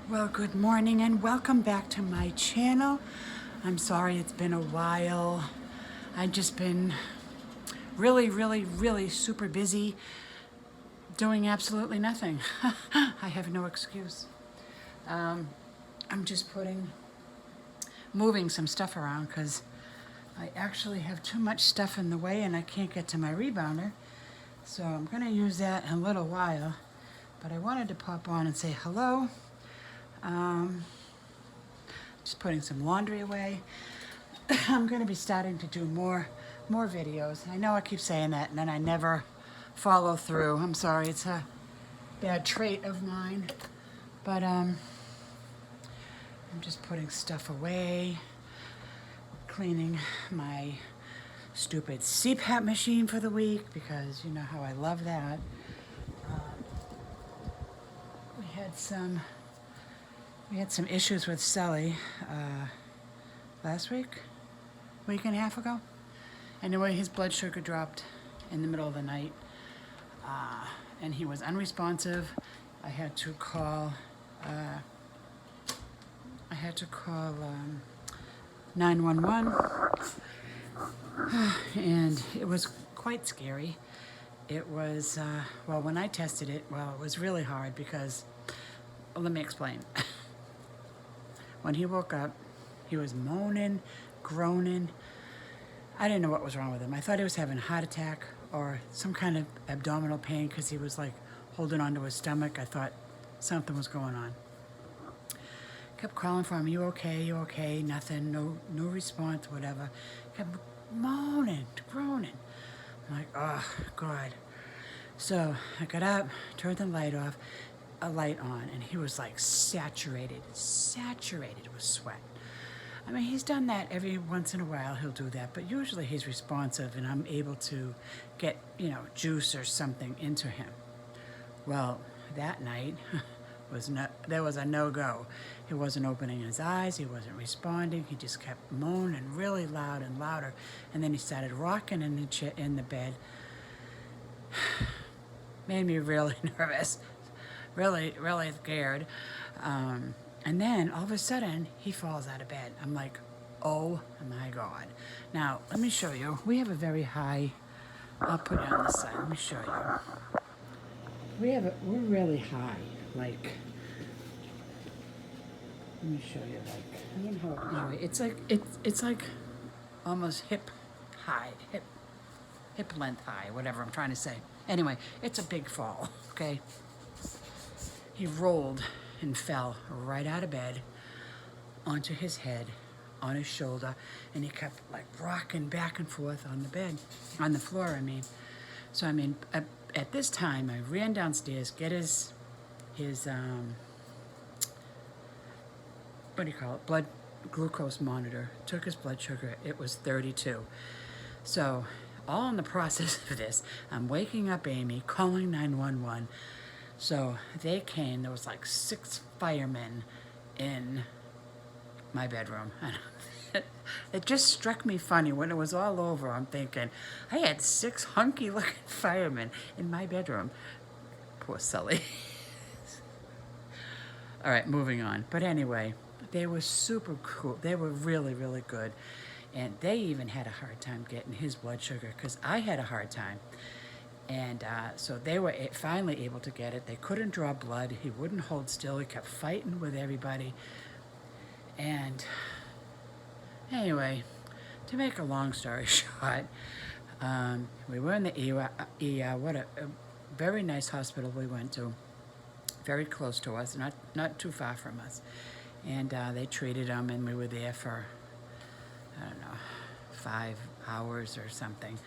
Well, good morning and welcome back to my channel. I'm sorry it's been a while. I've just been really super busy doing absolutely nothing. I have no excuse. I'm just moving some stuff around because I actually have too much stuff in the way and I can't get to my rebounder. So I'm gonna use that in a little while, but I wanted to pop on and say hello. Just putting some laundry away. I'm going to be starting to do more videos. I know I keep saying that and then I never follow through. I'm sorry, it's a bad trait of mine. But I'm just putting stuff away, cleaning my stupid CPAP machine for the week because you know how I love that. We had some issues with Sully last week and a half ago. Anyway, his blood sugar dropped in the middle of the night, and he was unresponsive. I had to call 911, and it was quite scary. It was, well, when I tested it, well, it was really hard because, well, let me explain. When he woke up, he was moaning, groaning. I didn't know what was wrong with him. I thought he was having a heart attack or some kind of abdominal pain because he was like holding onto his stomach. I thought something was going on. Kept calling for him, you okay, you okay? Nothing, no response, whatever. Kept moaning, groaning. I'm like, oh, God. So I got up, turned the light off, a light on, and he was like saturated with sweat. I mean, he's done that every once in a while, he'll do that, but usually he's responsive and I'm able to get, juice or something into him. Well, that night there was a no-go. He wasn't opening his eyes, he wasn't responding, he just kept moaning really loud and louder, and then he started rocking in the bed. Made me really nervous, really scared. And then all of a sudden he falls out of bed. I'm like, oh my God. Now let me show you. We have a very high, I'll put it on the side, let me show you. We're really high, like, let me show you, like, I don't know how, anyway, it's like almost hip length high, whatever I'm trying to say. Anyway, it's a big fall, okay? He rolled and fell right out of bed onto his head, on his shoulder, and he kept like rocking back and forth on the bed, on the floor, I mean. So, I mean, at this time, I ran downstairs, get his what do you call it, blood glucose monitor, took his blood sugar, it was 32. So, all in the process of this, I'm waking up Amy, calling 911. So they came, there was like 6 firemen in my bedroom. It just struck me funny when it was all over. I'm thinking, I had 6 hunky looking firemen in my bedroom. Poor Sully. All right, moving on. But anyway, they were super cool. They were really good. And they even had a hard time getting his blood sugar because I had a hard time. And so they were finally able to get it. They couldn't draw blood. He wouldn't hold still. He kept fighting with everybody. And anyway, to make a long story short, we were in the ER. What a very nice hospital we went to. Very close to us, not too far from us. And they treated him, and we were there for, I don't know, 5 hours or something.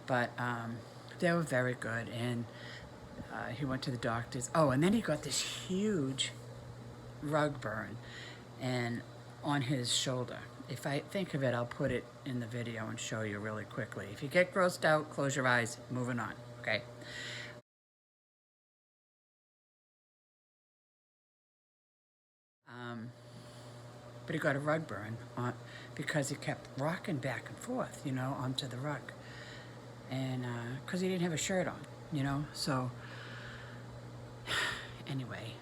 But they were very good, and he went to the doctors. Oh, and then he got this huge rug burn and on his shoulder. If I think of it, I'll put it in the video and show you really quickly. If you get grossed out, close your eyes, moving on, okay? But he got a rug burn because he kept rocking back and forth, onto the rug. And because he didn't have a shirt on, so anyway,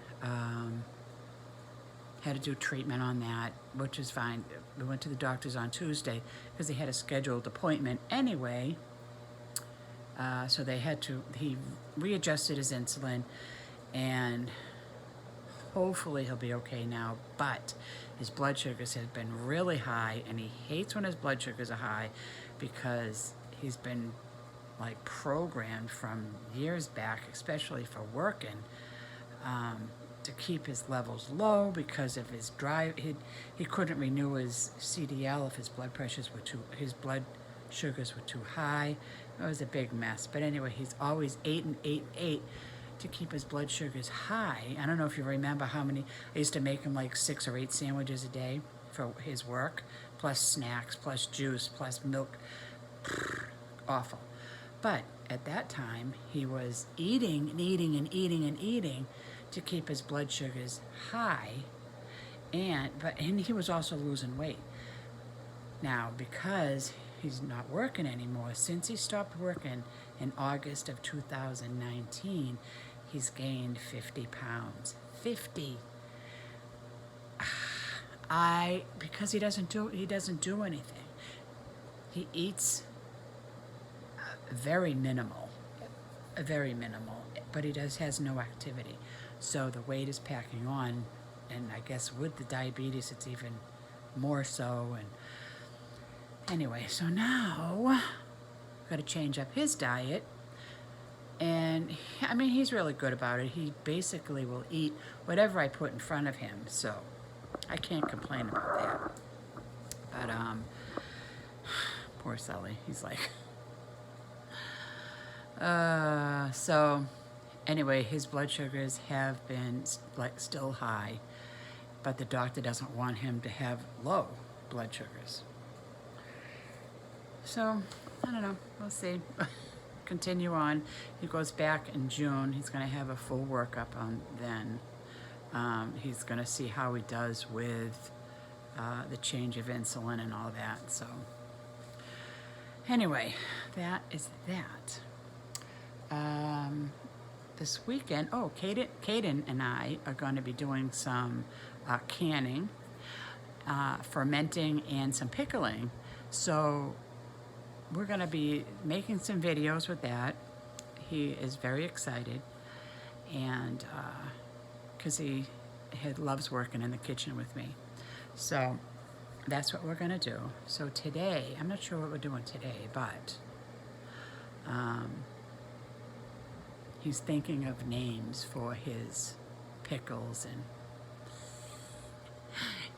had to do treatment on that, which is fine. We went to the doctor's on Tuesday because they had a scheduled appointment anyway. So he readjusted his insulin, and hopefully he'll be okay now, but his blood sugars have been really high, and he hates when his blood sugars are high because he's been like programmed from years back, especially for working, to keep his levels low because of his drive. He couldn't renew his CDL if his blood sugars were too high. It was a big mess. But anyway, he's always 8 and 8 and 8 to keep his blood sugars high. I don't know if you remember how many. I used to make him like 6 or 8 sandwiches a day for his work, plus snacks, plus juice, plus milk. Awful. But at that time, he was eating and eating and eating and eating to keep his blood sugars high, and he was also losing weight. Now, because he's not working anymore, since he stopped working in August of 2019, he's gained 50 pounds. 50. Because he doesn't do anything. He eats very minimal, but he has no activity. So the weight is packing on, and I guess with the diabetes, it's even more so. And anyway, so now got to change up his diet. And I mean, he's really good about it. He basically will eat whatever I put in front of him, so I can't complain about that. But poor Sully, he's like, so anyway, his blood sugars have been like still high, but the doctor doesn't want him to have low blood sugars. So I don't know, we'll see. Continue on. He goes back in June. He's going to have a full workup on then. He's going to see how he does with the change of insulin and all that. So anyway, that is that. This weekend, Caden and I are going to be doing some canning, fermenting, and some pickling. So we're going to be making some videos with that. He is very excited, and because he loves working in the kitchen with me. So that's what we're going to do. So today, I'm not sure what we're doing today, but he's thinking of names for his pickles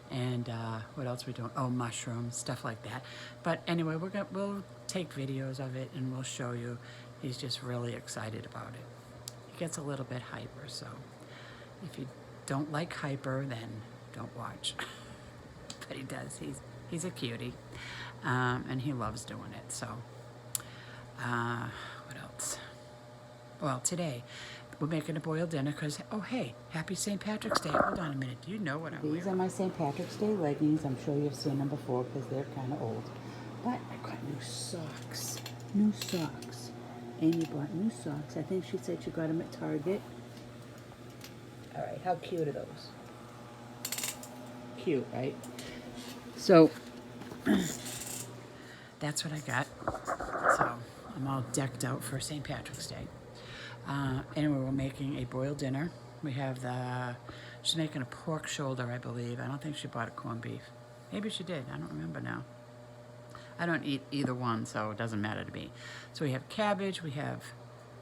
and what else are we doing? Oh, mushrooms, stuff like that. But anyway, we'll take videos of it and we'll show you. He's just really excited about it. He gets a little bit hyper, so if you don't like hyper, then don't watch. But he does. He's a cutie, and he loves doing it. So what else? Well, today we're making a boiled dinner because, oh, hey, happy St. Patrick's Day. Hold on a minute. Do you know what I'm wearing? These are my St. Patrick's Day leggings. I'm sure you've seen them before because they're kind of old. But I got new socks. New socks. Amy bought new socks. I think she said she got them at Target. All right, how cute are those? Cute, right? So, that's what I got. So I'm all decked out for St. Patrick's Day. Anyway, we're making a boiled dinner. We have she's making a pork shoulder, I believe. I don't think she bought a corned beef. Maybe she did. I don't remember now. I don't eat either one, so it doesn't matter to me. So we have cabbage, we have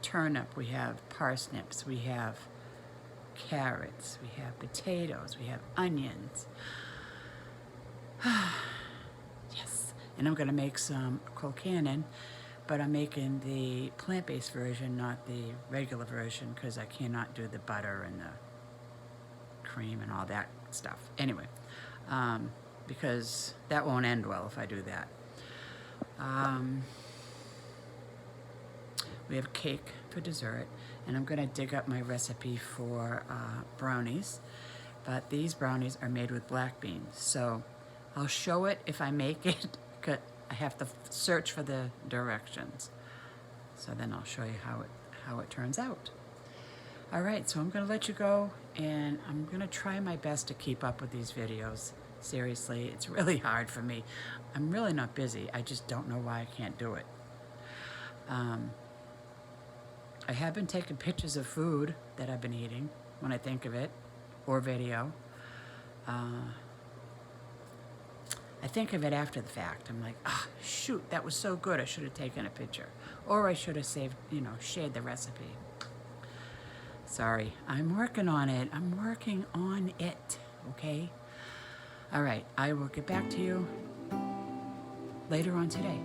turnip, we have parsnips, we have carrots, we have potatoes, we have onions. Yes. And I'm going to make some colcannon, but I'm making the plant-based version, not the regular version, because I cannot do the butter and the cream and all that stuff. Anyway, because that won't end well if I do that. We have cake for dessert, and I'm going to dig up my recipe for brownies, but these brownies are made with black beans, so I'll show it if I make it. I have to search for the directions, so then I'll show you how it turns out. All right, so I'm gonna let you go, and I'm gonna try my best to keep up with these videos. Seriously, it's really hard for me. I'm really not busy. I just don't know why I can't do it. I have been taking pictures of food that I've been eating when I think of it, or video. I think of it after the fact. I'm like, ah, shoot, that was so good. I should have taken a picture. Or I should have saved, shared the recipe. Sorry, I'm working on it. I'm working on it, okay? All right, I will get back to you later on today.